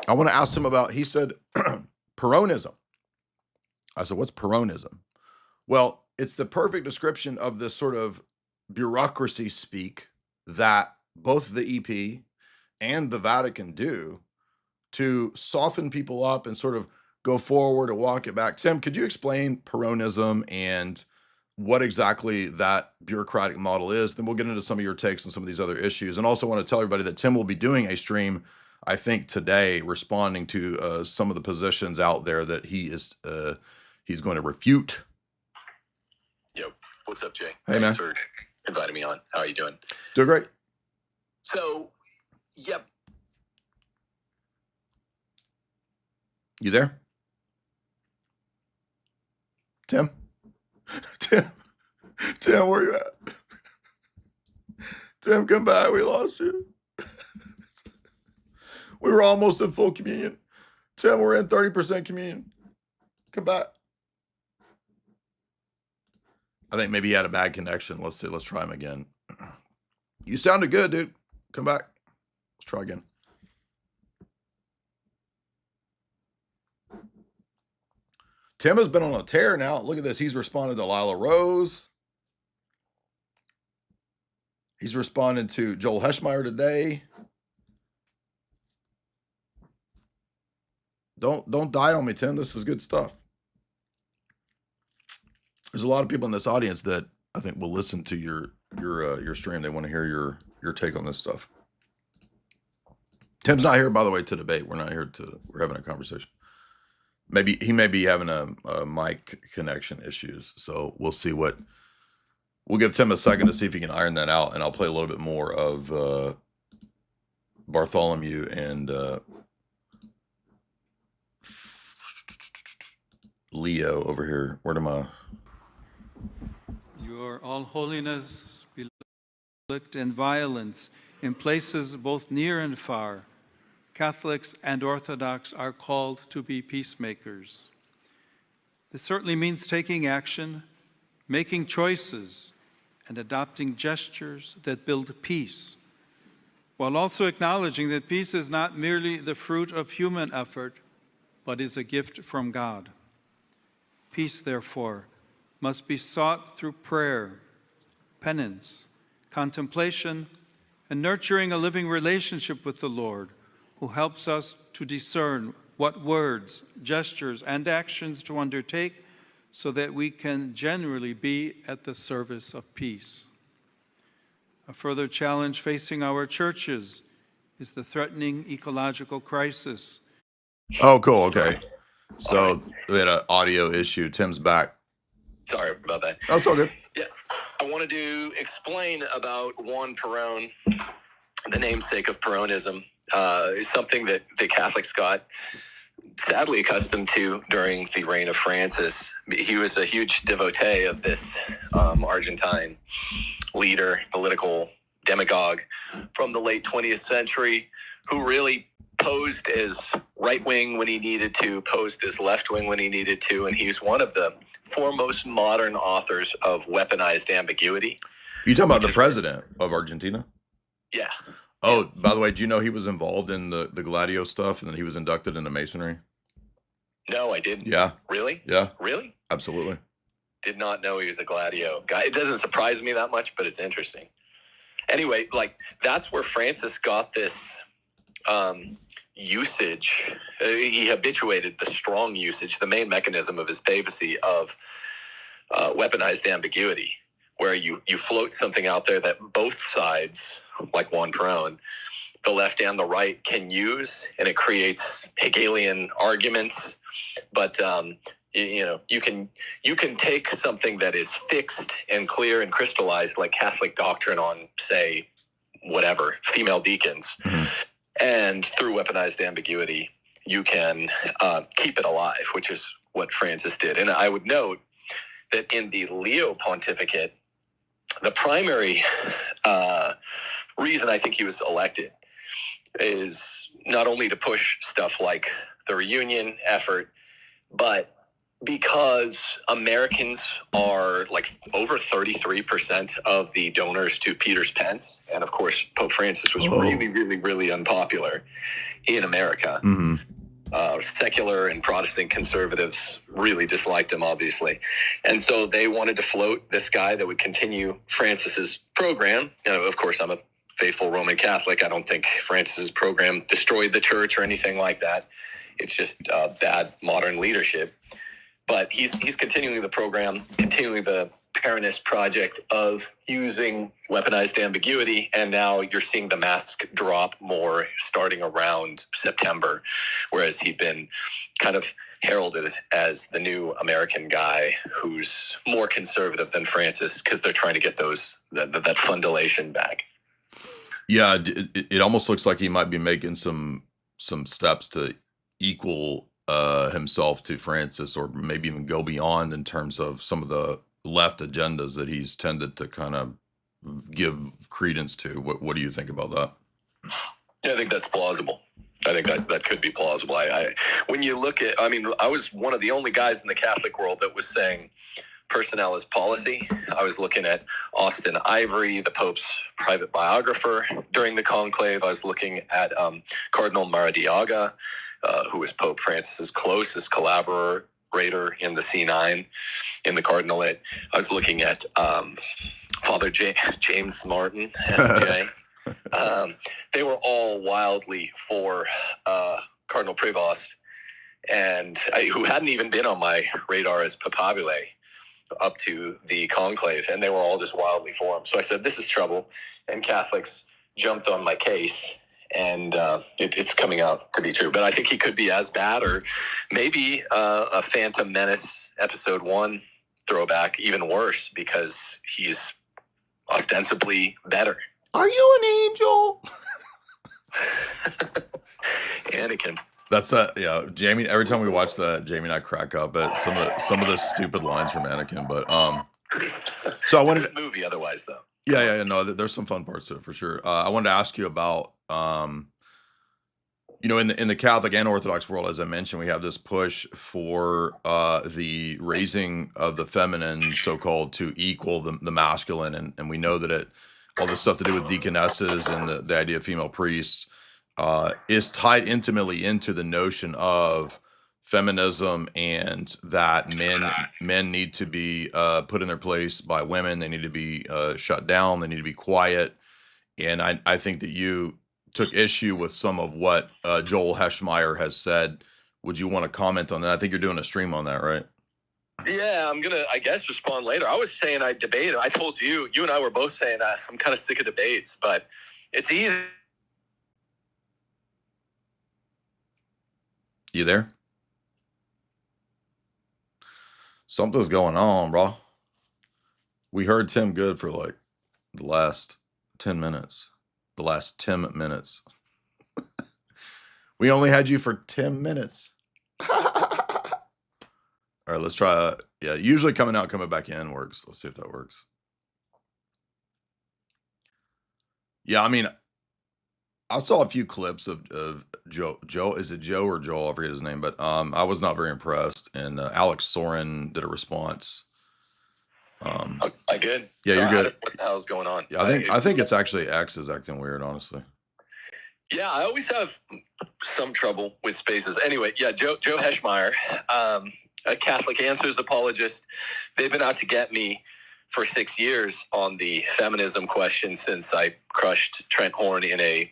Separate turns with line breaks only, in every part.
I want to ask him about, he said, Peronism. I said, what's Peronism? Well, it's the perfect description of this sort of bureaucracy speak that both the EP and the Vatican do to soften people up and sort of go forward or walk it back. Tim, could you explain Peronism and what exactly that bureaucratic model is? Then we'll get into some of your takes on some of these other issues. And also want to tell everybody that Tim will be doing a stream, I think today, responding to some of the positions out there that he's going to refute.
Yo, what's up, Jay?
Hey,
Thanks
man.
for inviting me on. How are you doing?
Doing great.
So, yep.
You there? Tim? Tim, where you at? Tim, come back. We lost you. We were almost in full communion. Tim, we're in 30% communion. Come back. I think maybe he had a bad connection. Let's see. Let's try him again. You sounded good, dude. Come back. Let's try again. Tim has been on a tear now. Look at this. He's responded to Lila Rose. He's responded to Joe Heschmeyer today. Don't die on me, Tim. This is good stuff. There's a lot of people in this audience that I think will listen to your stream. They want to hear your take on this stuff. Tim's not here, by the way, to debate. We're not here we're having a conversation. He may be having a mic connection issues. So we'll see we'll give Tim a second to see if he can iron that out. And I'll play a little bit more of Bartholomew and Leo over here. Where am I?
Your all holiness be conflict and violence in places both near and far. Catholics and Orthodox are called to be peacemakers. This certainly means taking action, making choices, and adopting gestures that build peace, while also acknowledging that peace is not merely the fruit of human effort, but is a gift from God. Peace, therefore, must be sought through prayer, penance, contemplation, and nurturing a living relationship with the Lord, who helps us to discern what words, gestures, and actions to undertake so that we can generally be at the service of peace. A further challenge facing our churches is the threatening ecological crisis.
Oh, cool. Okay. So we had an audio issue. Tim's back.
Sorry about that.
Oh, it's all good.
Yeah. I wanted to explain about Juan Perón, the namesake of Peronism. Something that the Catholics got sadly accustomed to during the reign of Francis. He was a huge devotee of this Argentine leader, political demagogue from the late 20th century, who really posed as right-wing when he needed to, posed as left-wing when he needed to, and he's one of the foremost modern authors of Weaponized Ambiguity.
You talking about the president of Argentina?
Yeah.
Oh, by the way, do you know he was involved in the Gladio stuff and then he was inducted into Masonry?
No, I didn't.
Yeah.
Really?
Yeah.
Really?
Absolutely.
Did not know he was a Gladio guy. It doesn't surprise me that much, but it's interesting. Anyway, that's where Francis got this usage. He habituated the strong usage, the main mechanism of his papacy, of weaponized ambiguity, where you float something out there that both sides, like Juan Perón, the left and the right, can use, and it creates Hegelian arguments. But you can take something that is fixed and clear and crystallized, like Catholic doctrine on, say, whatever, female deacons, and through weaponized ambiguity, you can keep it alive, which is what Francis did. And I would note that in the Leo pontificate, the primary reason I think he was elected is not only to push stuff like the reunion effort, but Because Americans are like over 33% of the donors to Peter's Pence. And of course, Pope Francis was really, really, really unpopular in America.
Mm-hmm.
Secular and Protestant conservatives really disliked him, obviously. And so they wanted to float this guy that would continue Francis's program. Of course, I'm a faithful Roman Catholic. I don't think Francis's program destroyed the church or anything like that. It's just bad modern leadership. But he's continuing the program, continuing the Peronist project of using weaponized ambiguity, and now you're seeing the mask drop more starting around September, whereas he'd been kind of heralded as the new American guy who's more conservative than Francis because they're trying to get that fundulation back.
Yeah, it almost looks like he might be making some steps to equal himself to Francis, or maybe even go beyond in terms of some of the left agendas that he's tended to kind of give credence to. What do you think about that?
Yeah, I think that's plausible. I think that could be plausible. When you look at, I was one of the only guys in the Catholic world that was saying personnel is policy. I was looking at Austin Ivory, the Pope's private biographer, during the conclave. I was looking at Cardinal Maradiaga, who was Pope Francis's closest collaborator in the C9, in the cardinalate. I was looking at Father James Martin, SJ. They were all wildly for Cardinal Prevost, and who hadn't even been on my radar as papabile up to the conclave, and they were all just wildly for him. So I said, this is trouble, and Catholics jumped on my case, and it's coming out to be true. But I think he could be as bad, or maybe a Phantom Menace Episode 1 throwback, even worse, because he's ostensibly better.
Are you an angel?
Anakin.
That's yeah, Jamie. Every time we watch that, Jamie and I crack up at some of the stupid lines from Anakin. But so I wanted
to movie otherwise though.
Yeah. No, there's some fun parts to it for sure. I wanted to ask you about in the Catholic and Orthodox world, as I mentioned, we have this push for the raising of the feminine, so-called, to equal the masculine, and we know that all this stuff to do with deaconesses and the idea of female priests is tied intimately into the notion of feminism, and that men need to be put in their place by women. They need to be shut down. They need to be quiet. And I think that you took issue with some of what Joel Heschmeyer has said. Would you want to comment on that? I think you're doing a stream on that, right?
Yeah, I'm going to, I guess, respond later. I was saying I debated. I told you and I were both saying I'm kind of sick of debates, but it's easy.
You there? Something's going on, bro. We heard Tim good for like the last 10 minutes. The last 10 minutes. We only had you for 10 minutes. All right, let's try. Yeah, usually coming back in works. Let's see if that works. Yeah, I saw a few clips of Joe. Is it Joe or Joel? I forget his name, but I was not very impressed. And Alex Soren did a response.
I good.
Yeah,
so
you're good.
What the hell's going on?
Yeah, I think it's actually X is acting weird, honestly.
Yeah, I always have some trouble with spaces. Anyway, yeah, Joe Heschmeyer, a Catholic Answers apologist. They've been out to get me for 6 years on the feminism question since I crushed Trent Horn in a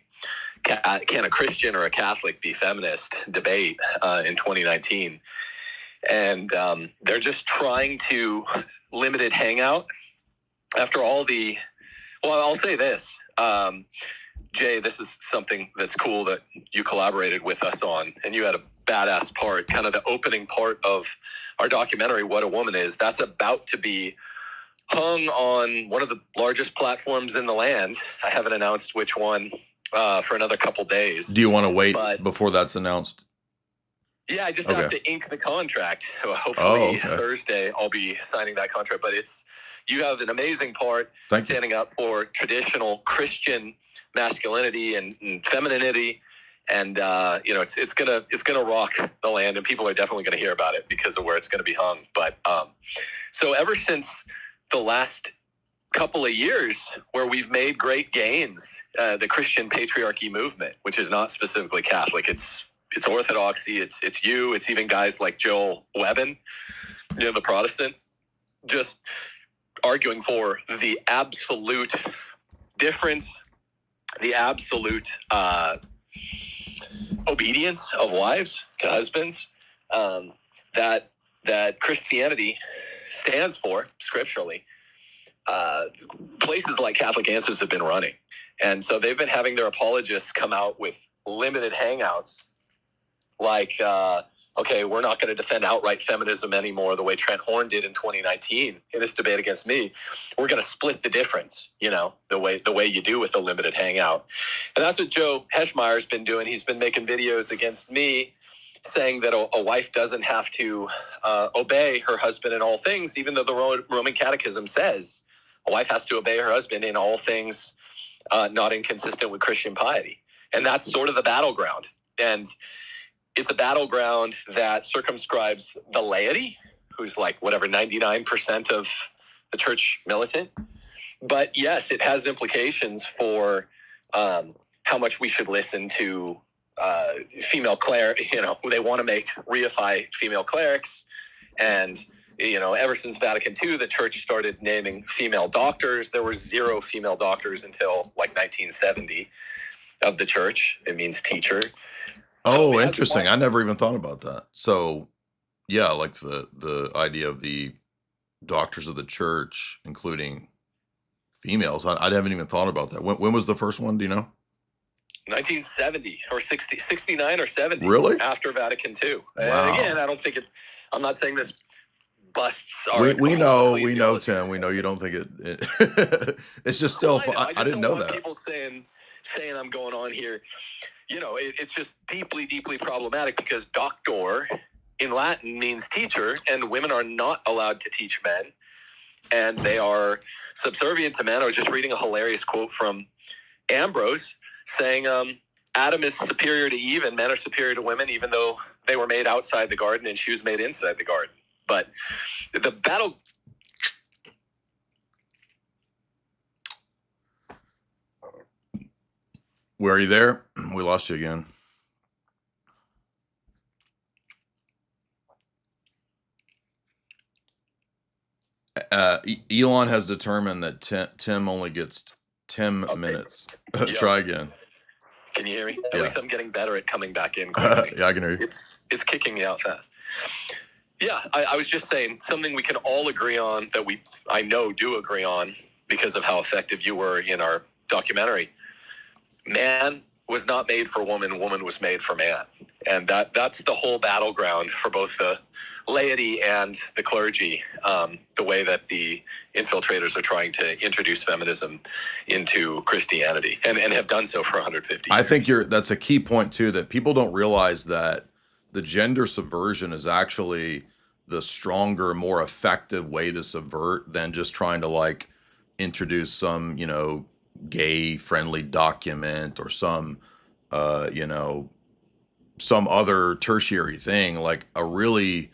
can a Christian or a Catholic be feminist debate in 2019. And they're just trying to limited hangout after all the, well, I'll say this, Jay, this is something that's cool that you collaborated with us on, and you had a badass part, kind of the opening part of our documentary, What a Woman Is. That's about to be hung on one of the largest platforms in the land. I haven't announced which one for another couple days.
Do you want to wait before that's announced?
Yeah, I just have to ink the contract. Hopefully Thursday I'll be signing that contract. But you have an amazing part standing up for traditional Christian masculinity and femininity, And it's gonna rock the land, and people are definitely gonna hear about it because of where it's gonna be hung. But so ever since the last couple of years, where we've made great gains, the Christian patriarchy movement, which is not specifically Catholic, it's Orthodoxy, it's it's even guys like Joe Webben, the Protestant, just arguing for the absolute difference, the absolute obedience of wives to husbands, that Christianity stands for scripturally. Places like Catholic Answers have been running, and so they've been having their apologists come out with limited hangouts, like, okay, we're not going to defend outright feminism anymore the way Trent Horn did in 2019 in this debate against me. We're going to split the difference, the way you do with a limited hangout. And that's what Joe Heschmeyer has been doing. He's been making videos against me, saying that a wife doesn't have to obey her husband in all things, even though the Roman Catechism says a wife has to obey her husband in all things not inconsistent with Christian piety. And that's sort of the battleground. And it's a battleground that circumscribes the laity, who's like 99% of the church militant. But yes, it has implications for how much we should listen to female clerics. They want to reify female clerics. And, ever since Vatican II, the church started naming female doctors. There were 0 female doctors until like 1970 of the church. It means teacher.
Oh, interesting. I never even thought about that. So, yeah, like the idea of the doctors of the church, including females. I haven't even thought about that. When was the first one? Do you know?
1970 or 69 or 70.
Really?
After Vatican II.
Wow.
And again, I don't think I'm not saying this busts our.
We know, Tim. We know you don't think it it's just still.
I
didn't know that.
People saying I'm going on here. It's just deeply, deeply problematic because doctor in Latin means teacher, and women are not allowed to teach men, and they are subservient to men. I was just reading a hilarious quote from Ambrose saying Adam is superior to Eve and men are superior to women, even though they were made outside the garden and she was made inside the garden. But the battle...
Where are you there? We lost you again. Elon has determined that Tim only gets 10 minutes. Try again.
Can you hear me?
Yeah.
At least I'm getting better at coming back in quickly.
Yeah, I can hear you.
It's kicking me out fast. Yeah, I was just saying something we can all agree on, that I know do agree on because of how effective you were in our documentary. Man was not made for woman, woman was made for man. And that's the whole battleground for both the laity and the clergy, the way that the infiltrators are trying to introduce feminism into Christianity and have done so for 150 years.
I think that's a key point too, that people don't realize that the gender subversion is actually the stronger, more effective way to subvert than just trying to introduce some, gay friendly document or some some other tertiary thing. Like a really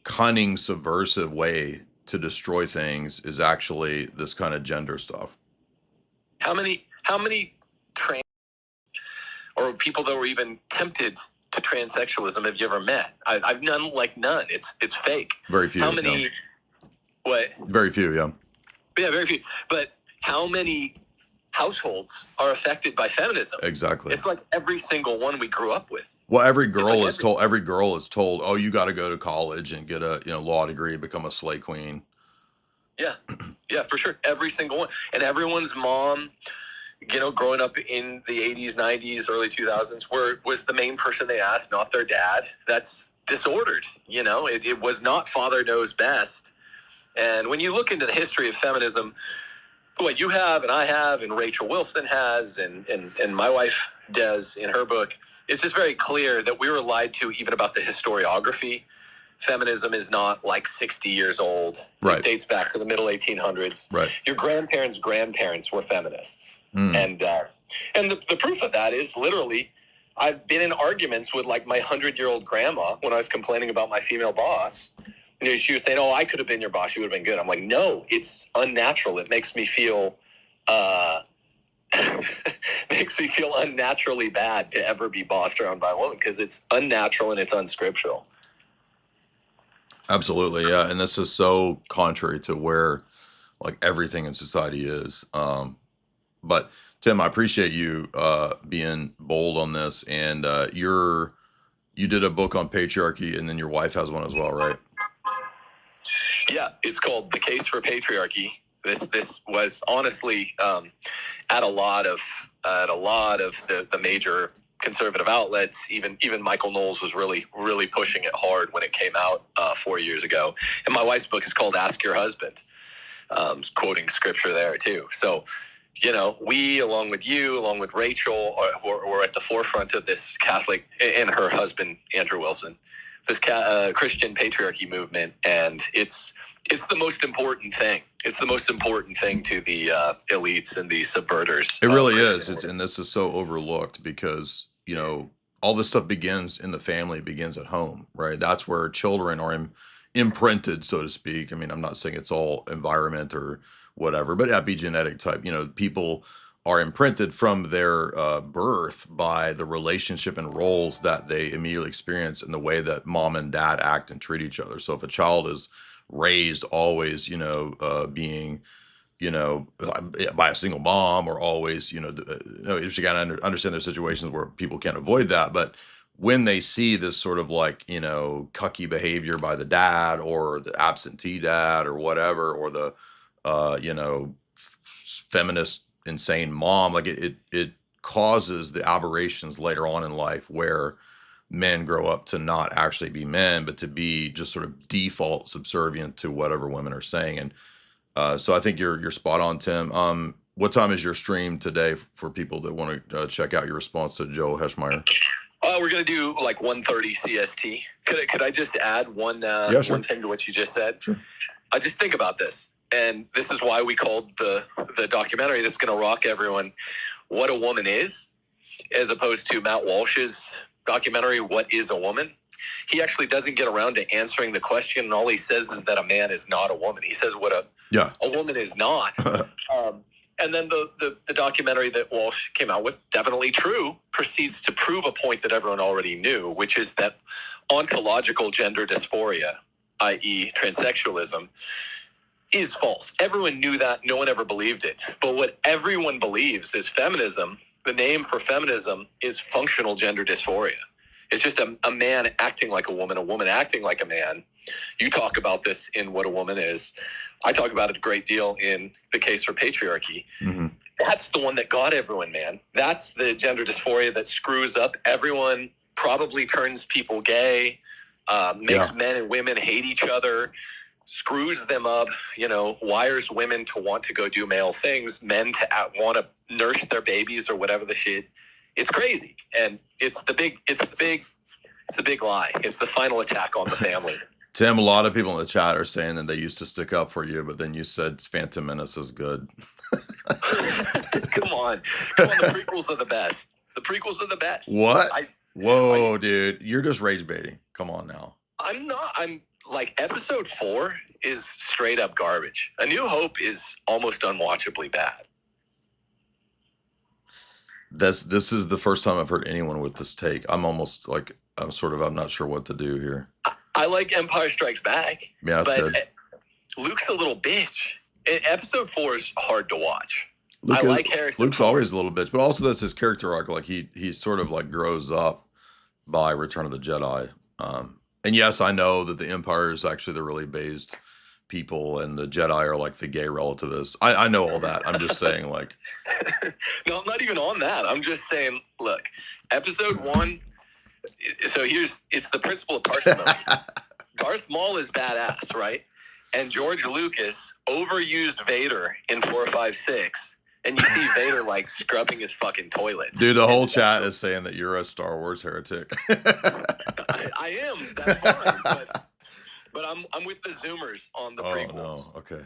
cunning subversive way to destroy things is actually this kind of gender stuff.
How many trans or people that were even tempted to transsexualism have you ever met? I've none. It's fake.
Very few.
How many?
Yeah.
What?
Very few. Yeah.
Yeah, very few. But how many households are affected by feminism?
Exactly.
It's like every single one we grew up with.
Well, every girl is told, oh, you got to go to college and get a law degree, become a slay queen.
Yeah, yeah, for sure. Every single one, and everyone's mom, growing up in the 80s, 90s, early 2000s, was the main person they asked, not their dad. That's disordered. It was not father knows best. And when you look into the history of feminism, what you have and I have and Rachel Wilson has and my wife does in her book, it's just very clear that we were lied to even about the historiography. Feminism is not 60 years old.
Right.
It dates back to the middle 1800s.
Right.
Your grandparents' grandparents were feminists. And the proof of that is literally I've been in arguments with like my 100-year-old grandma when I was complaining about my female boss. You know, she was saying, "Oh, I could have been your boss. You would have been good." I'm like, "No, it's unnatural. It makes me feel, makes me feel unnaturally bad to ever be bossed around by a woman because it's unnatural and it's unscriptural."
Absolutely, yeah. And this is so contrary to where like everything in society is. But Tim, I appreciate you being bold on this. And you did a book on patriarchy, and then your wife has one as well, right?
Yeah, it's called The Case for Patriarchy. This was honestly at a lot of the major conservative outlets. Even Michael Knowles was really pushing it hard when it came out 4 years ago. And my wife's book is called Ask Your Husband, quoting scripture there too. So, you know, we, along with you, along with Rachel, are at the forefront of this Catholic, and her husband Andrew Wilson, this Christian patriarchy movement, and it's the most important thing. It's the most important thing to the elites and the subverters.
It really is. And this is so overlooked because, you know, all this stuff begins in the family, begins at home, right? That's where children are imprinted, so to speak. I mean, I'm not saying it's all environment or whatever, but epigenetic type, you know, people are imprinted from their birth by the relationship and roles that they immediately experience and the way that mom and dad act and treat each other. So if a child is raised always, you know, being, you know, by a single mom, or always, you know, you got to understand there's situations where people can't avoid that. But when they see this sort of like, you know, cucky behavior by the dad or the absentee dad or whatever, or the, you know, feminist insane mom, like it causes the aberrations later on in life where men grow up to not actually be men, but to be just sort of default subservient to whatever women are saying. And so I think you're spot on, Tim. What time is your stream today for people that want to check out your response to Joe Heschmeyer?
We're going to do like 1:30 CST. Could I just add one
Sure.
one thing to what you just said?
Sure.
I just think about this, and this is why we called the documentary that's going to rock everyone, What a Woman Is, as opposed to Matt Walsh's documentary, What is a Woman? He actually doesn't get around to answering the question, and all he says is that a man is not a woman. He says what a woman is not. And then the documentary that Walsh came out with, Definitely True, proceeds to prove a point that everyone already knew, which is that ontological gender dysphoria, i.e. transsexualism, is false. Everyone knew that. No one ever believed it. But what everyone believes is feminism. The name for feminism is functional gender dysphoria. It's just a man acting like a woman acting like a man. You talk about this in What a Woman Is. I talk about it a great deal in The Case for Patriarchy.
Mm-hmm.
That's the one that got everyone, man. That's the gender dysphoria that screws up everyone, probably turns people gay, makes men and women hate each other, screws them up, you know, wires women to want to go do male things, men to want to nurse their babies or whatever the shit. It's crazy. And it's the big lie. It's the final attack on the family.
Tim, a lot of people in the chat are saying that they used to stick up for you, but then you said Phantom Menace is good.
Come on. The prequels are the best. The prequels are the best.
What? Dude, you're just rage baiting. Come on now.
I'm not. I'm like, episode 4 is straight up garbage. A New Hope is almost unwatchably bad.
This is the first time I've heard anyone with this take. I'm almost like, I'm not sure what to do here.
I like Empire Strikes Back.
Yeah, that's good.
Luke's a little bitch. Episode 4 is hard to watch. I like Harrison.
Luke's always a little bitch, but also that's his character arc. Like he sort of like grows up by Return of the Jedi. And yes, I know that the Empire is actually the really based people, and the Jedi are like the gay relativists. I know all that. I'm just saying, like,
no, I'm not even on that. I'm just saying, look, episode 1. So it's the principle of parsimony. Darth Maul is badass, right? And George Lucas overused Vader in 4, 5, 6. And you see Vader like scrubbing his fucking toilets.
Dude, the whole chat is saying that you're a Star Wars heretic.
I am. That's fine. But I'm with the Zoomers on the prequels.
No, okay.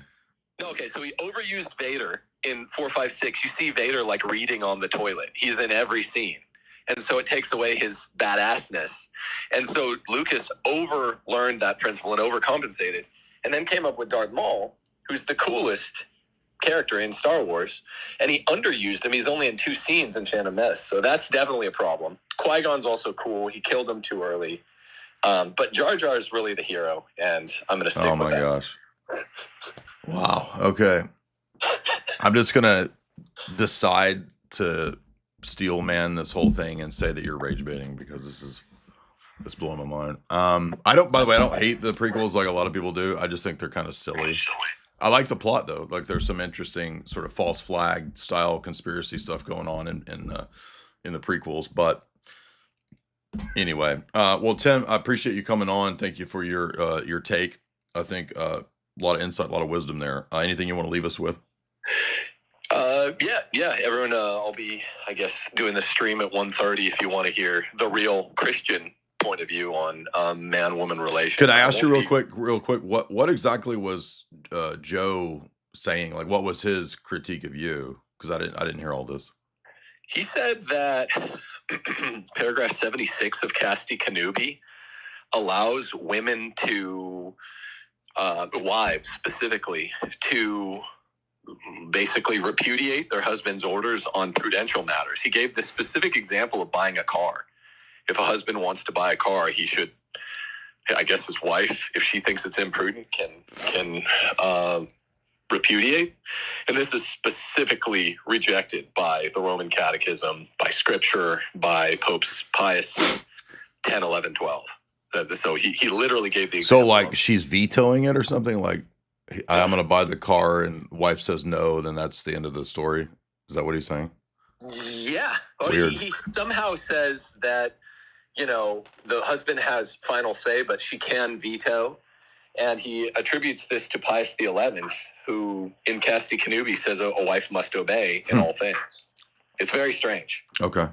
No, okay. So he overused Vader in 4, 5, 6. You see Vader like reading on the toilet. He's in every scene. And so it takes away his badassness. And so Lucas over-learned that principle and overcompensated, and then came up with Darth Maul, who's the coolest character in Star Wars, and he underused him. He's only in 2 scenes in Phantom Menace, so that's definitely a problem. Qui-Gon's also cool. He killed him too early. But Jar Jar is really the hero, and I'm going to stick with that.
Oh, my gosh. Wow. Okay. I'm just going to decide to steel man this whole thing and say that you're rage baiting, because it's blowing my mind. By the way, I don't hate the prequels like a lot of people do. I just think they're kind of silly. I like the plot though. Like there's some interesting sort of false flag style conspiracy stuff going on in the prequels. But anyway, well, Tim, I appreciate you coming on. Thank you for your take. I think a lot of insight, a lot of wisdom there. Anything you want to leave us with?
Yeah. Everyone, I'll be, I guess, doing the stream at 1:30 if you want to hear the real Christian point of view on man-woman relations.
Could I ask you real quick, what exactly was Joe saying? Like, what was his critique of you? Because I didn't hear all this.
He said that paragraph 76 of Casti Connubii allows women to, wives specifically, to basically repudiate their husband's orders on prudential matters. He gave the specific example of buying a car. If a husband wants to buy a car, he should, I guess his wife, if she thinks it's imprudent, can repudiate. And this is specifically rejected by the Roman Catechism, by Scripture, by Popes Pius 10, 11, 12. So he literally gave the example.
So like she's vetoing it or something? Like, I'm going to buy the car and wife says no, then that's the end of the story? Is that what he's saying?
Yeah. Well, he somehow says that, the husband has final say, but she can veto. And he attributes this to Pius XI, who in Casti Connubii says a wife must obey in all things. It's very strange.
Okay.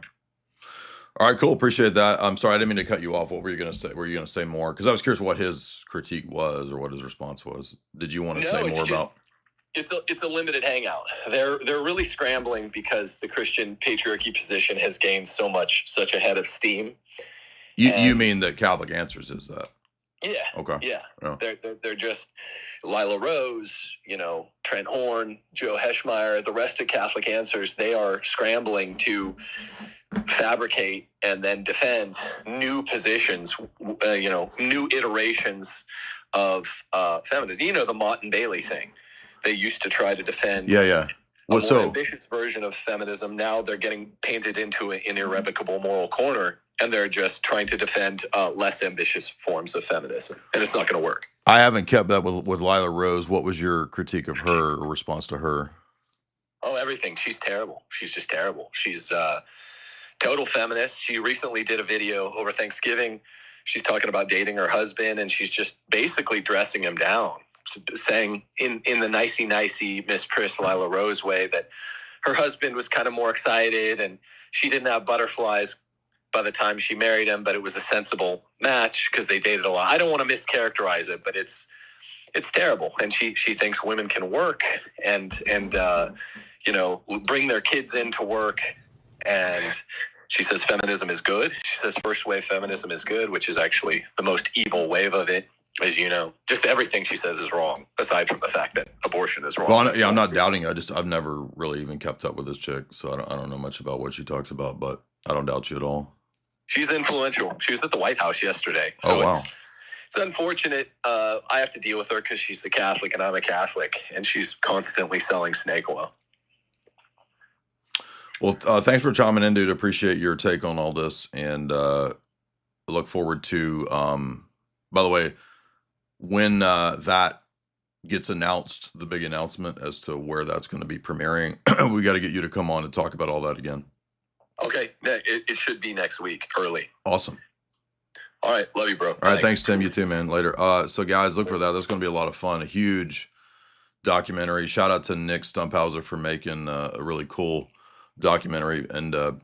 All right, cool. Appreciate that. I'm sorry, I didn't mean to cut you off. What were you going to say? Were you going to say more? Because I was curious what his critique was or what his response was. Did you want to say more about?
It's a limited hangout. They're really scrambling because the Christian patriarchy position has gained such a head of steam.
You mean that Catholic Answers is that?
Yeah.
Okay.
Yeah. They're just Lila Rose, Trent Horn, Joe Heschmeyer, the rest of Catholic Answers. They are scrambling to fabricate and then defend new positions, new iterations of feminism. The Mott and Bailey thing. They used to try to defend.
Yeah.
A more ambitious version of feminism. Now they're getting painted into an irrevocable moral corner, and they're just trying to defend less ambitious forms of feminism, and it's not going to work.
I haven't kept up with Lila Rose. What was your critique of her or response to her?
Oh, everything. She's terrible. She's just terrible. She's total feminist. She recently did a video over Thanksgiving. She's talking about dating her husband, and she's just basically dressing him down, saying in the nicey Miss Pris Lila Rose way that her husband was kind of more excited and she didn't have butterflies by the time she married him, but it was a sensible match because they dated a lot. I don't want to mischaracterize it, but it's terrible. And she thinks women can work and bring their kids into work. And she says feminism is good. She says first wave feminism is good, which is actually the most evil wave of it. As you know, just everything she says is wrong, aside from the fact that abortion is wrong.
Well, I'm not doubting. I've never really even kept up with this chick, so I don't know much about what she talks about, but I don't doubt you at all.
She's influential. She was at the White House yesterday. So
wow.
It's unfortunate. I have to deal with her because she's a Catholic and I'm a Catholic, and she's constantly selling snake oil.
Well, thanks for chiming in, dude. Appreciate your take on all this, and look forward to. By the way, when that gets announced, the big announcement as to where that's going to be premiering, we got to get you to come on and talk about all that again. Okay.
It should be next week, early.
Awesome.
All right. Love you, bro.
All right. Thanks, Tim. You too, man. Later. So guys, look for that. There's going to be a lot of fun. A huge documentary. Shout out to Nick Stumphauser for making a really cool documentary and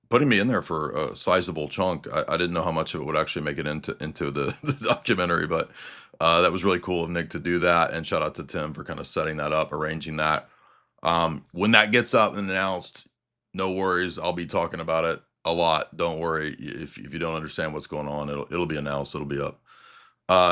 putting me in there for a sizable chunk. I didn't know how much of it would actually make it into the documentary, but that was really cool of Nick to do that. And shout out to Tim for kind of setting that up, arranging that. When that gets up and announced, no worries, I'll be talking about it a lot. Don't worry. If you don't understand what's going on, it'll be announced. It'll be up.